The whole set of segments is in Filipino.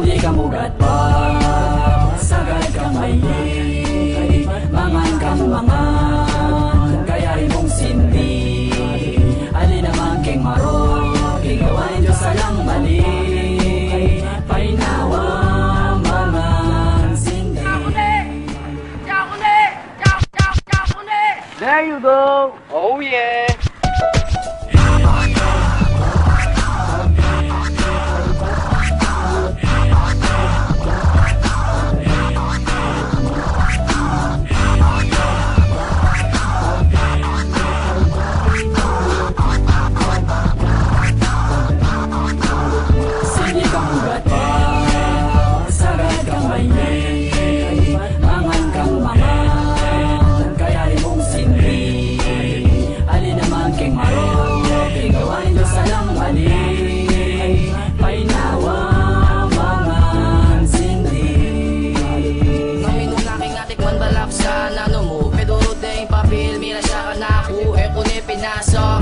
Sindi ka mugat pa, sagad ka mahilig, mangan kang mangan, kaya imong sindi. Ali naman king marok, igawain Diyos alang mali, painawa mangan sindi. There you go! Oh yeah!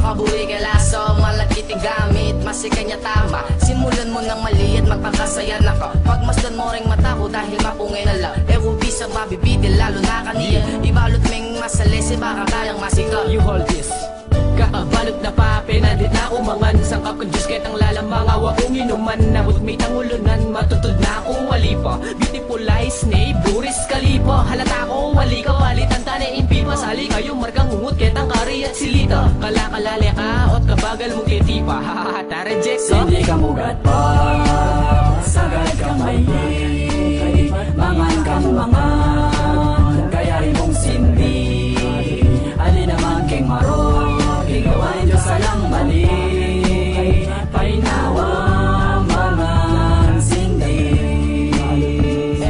Kaburi ka laso, malakiting gamit, masikanya tama. Simulan mo ng mali at magpakasaya na ka. Pagmasdan mo ring mata ko dahil mapungay na lang. Ewobi sa mabibitin lalo na kaniya. Ibalot meng masalese baka kayang masika. You hold this. Kakabalot na pa, pinadit na umangan. Sangkap kong Diyos ketang lalamang awa kong inuman. Namot may tangulunan, matutod na akong wali pa. Beautiful eyes, Snape, Buris Kalipa. Halata ko, wali ka, walitan tane impi. Masali kayo, margang ungot, ketang kari at silita. Kalakalali ka, ot kabagal mong kletipa. Hahaha, tarajek ka. Sindi ka mugat pa, sagad ka mahilig, mangan kang mangan, kaya imong sindi. Ali naman king marok, igawain Diyos alang mali, painawa mangan sindi.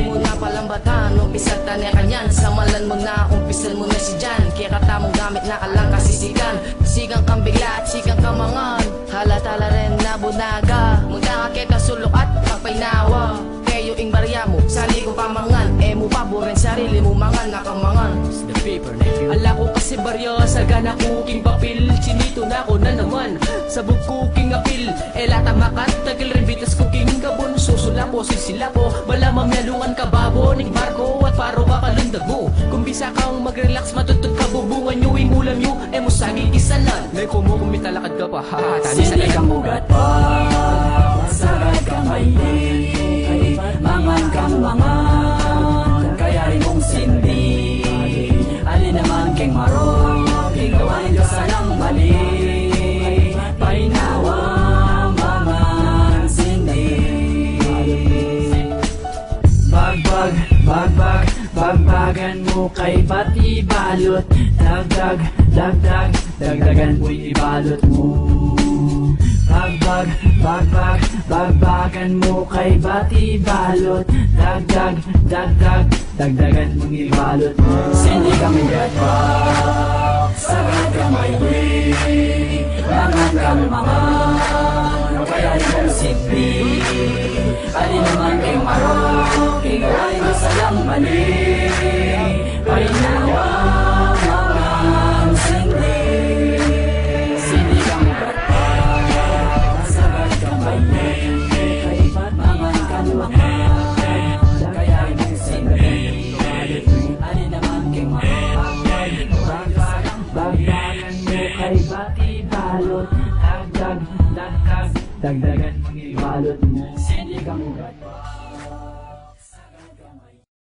Muna palang bata, umpisal tanya kanyan. Samalan mo na, umpisal mo na si Jan. Kaya katamong gamit na kalang kasisigan. Sigang kang bigla at sigang kang mangan. Halatala rin na bunaga. Muna ka kita sulok at pagpainawa. Kayo ing barya mo, sali kong pamangan. Mo paborin sarili mo mangan na kang mangan. The paper nephew. Ala ko kasi baryo, saga na kuking papel. Chinito na ko na naman, sabog kuking apil. Elata makat, tagil rin bitas kuking kabon. Susula po, sisila po, wala mamyalungan ka babo. Ning barko at paro ka kalundag mo. Kung bisa kang mag-relax, matutod ka bubungan nyo. Imulam nyo, musagi kisalan. May kumo kung mitalakad ka pa, ha, Sindi ka mugat pa, sagad ka mahilig, mangan kang mangan, kaya rin mong sindi. Ali naman king marok, igawain Diyos alang mali, painawa mangan sindi. Bagbag, bagbag, bagbagan mo kay pati balot. Dagdag, dagdag, dagdagan mo'y ibalot mo. Bagbag, bagbag, bagbagan mo kay bati balot. Dagdag, dagdag, dagdagan mong ibalot mo. Sindi ka mugat pa, sagad ka mahilig, mangan kang mangan, kaya imong sindi. Ali naman king marok, igawain Diyos alang mali, painawa mangan sindi. Sindi ka mugat pa, sagad ka mahilig, mangan kang mangan, kaya imong sindi. Ali naman king marok, bagbagan mo kay bati balot. Dagdag, dagdag, dagdagan